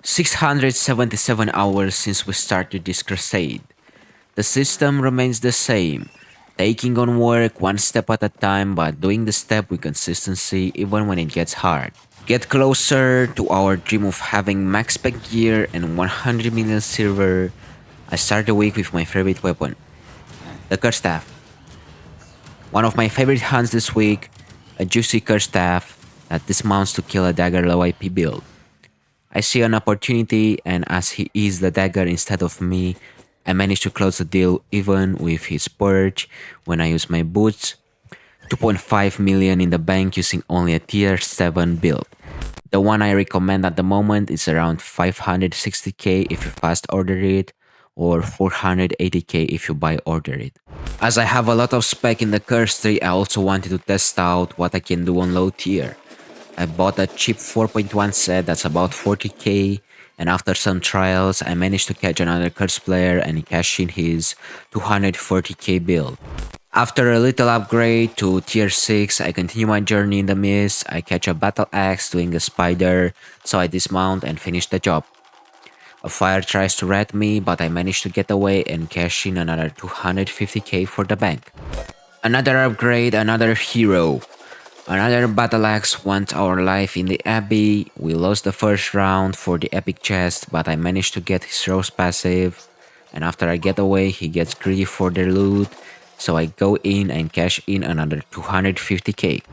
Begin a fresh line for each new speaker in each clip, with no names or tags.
677 hours since we started this crusade. The system remains the same, taking on work one step at a time but doing the step with consistency even when it gets hard. Get closer to our dream of having max spec gear and 100 million silver. I start the week with my favorite weapon, the curse staff. One of my favorite hunts this week, a juicy curse staff that dismounts to kill a dagger low IP build. I see an opportunity, and as he is the dagger instead of me, I manage to close the deal even with his purge when I use my boots. 2.5 million in the bank using only a tier 7 build. The one I recommend at the moment is around 560k if you fast order it, or 480k if you buy order it. As I have a lot of spec in the curse tree, I also wanted to test out what I can do on low tier. I bought a cheap 4.1 set that's about 40k, and after some trials I managed to catch another curse player and he cashed in his 240k build. After a little upgrade to tier 6, I continue my journey in the mist. I catch a battle axe doing a spider, so I dismount and finish the job. A fire tries to rat me, but I manage to get away and cash in another 250k for the bank. Another upgrade, another hero. Another battle axe wants our life in the Abbey. We lost the first round for the epic chest, but I managed to get his rose passive. And after I get away, he gets greedy for the loot, so I go in and cash in another 250k.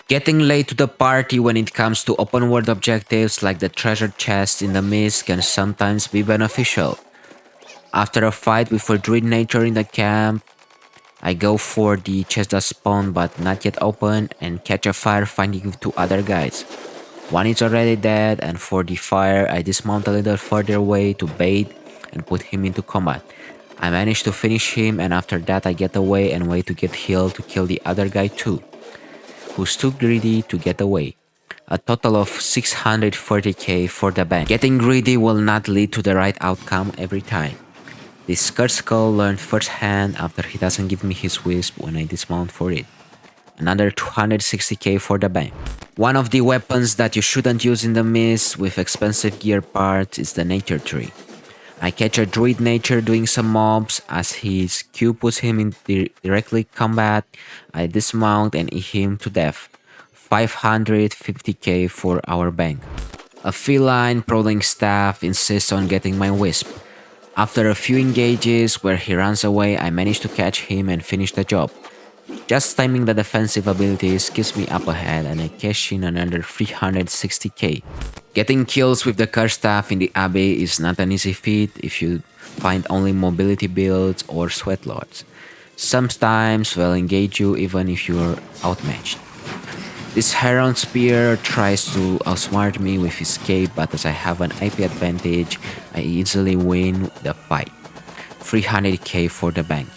Getting late to the party when it comes to open world objectives like the treasure chest in the mist can sometimes be beneficial. After a fight with a Druid nature in the camp, I go for the chest that spawn but not yet open and catch a fire fighting with two other guys. One is already dead, and for the fire I dismount a little further away to bait and put him into combat. I manage to finish him, and after that I get away and wait to get healed to kill the other guy too, who's too greedy to get away. A total of 640k for the bank. Getting greedy will not lead to the right outcome every time. This curse skull learned firsthand after he doesn't give me his wisp when I dismount for it. Another 260k for the bank. One of the weapons that you shouldn't use in the mist with expensive gear parts is the nature tree. I catch a druid nature doing some mobs. As his Q puts him in directly combat, I dismount and eat him to death. 550k for our bank. A feline Prawling staff insists on getting my wisp. After a few engages where he runs away, I manage to catch him and finish the job. Just timing the defensive abilities keeps me up ahead, and I cash in another 360k. Getting kills with the curse staff in the Abbey is not an easy feat if you find only mobility builds or sweat lords. Sometimes they'll engage you even if you're outmatched. This Herron spear tries to outsmart me with his cape, but as I have an IP advantage, I easily win the fight. 300k for the bank.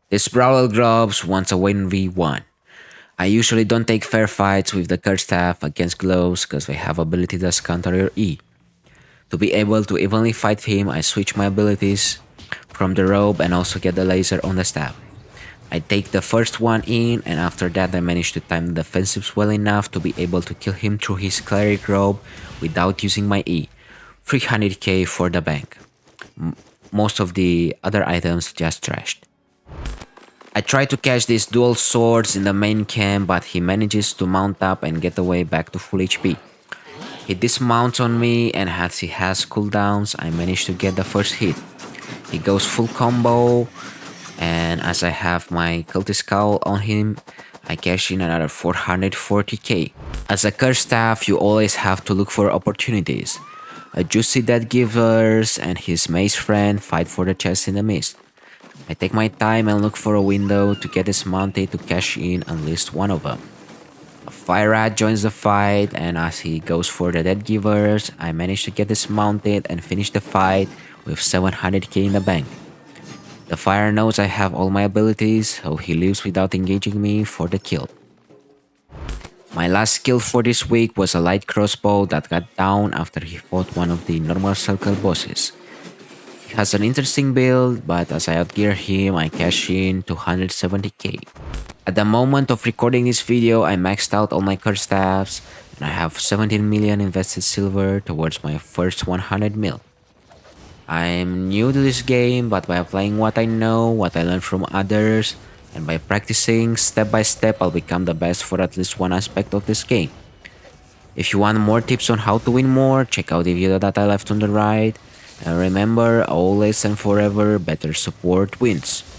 This Brawler gloves wants a 1v1. I usually don't take fair fights with the curse staff against gloves because they have ability that counter your E. To be able to evenly fight him, I switch my abilities from the robe and also get the laser on the staff. I take the first one in, and after that I manage to time the defensives well enough to be able to kill him through his cleric robe without using my E. 300k for the bank. Most of the other items just trashed. I try to catch these dual swords in the main camp, but he manages to mount up and get away back to full HP. He dismounts on me, and as he has cooldowns, I manage to get the first hit. He goes full combo, and as I have my cultist cowl on him, I cash in another 440k. As a curse staff, you always have to look for opportunities. A juicy Deadgivers and his mace friend fight for the chest in the mist. I take my time and look for a window to get dismounted to cash in at least one of them. A fire rat joins the fight, and as he goes for the Deadgivers, I manage to get dismounted and finish the fight with 700k in the bank. The fire knows I have all my abilities, so he leaves without engaging me for the kill. My last kill for this week was a light crossbow that got down after he fought one of the normal circle bosses. He has an interesting build, but as I outgear him, I cash in 270k. At the moment of recording this video, I maxed out all my curse staffs, and I have 17 million invested silver towards my first 100 mil. I'm new to this game, but by applying what I know, what I learned from others, and by practicing step by step, I'll become the best for at least one aspect of this game. If you want more tips on how to win more, check out the video that I left on the right. And remember, always and forever, better support wins.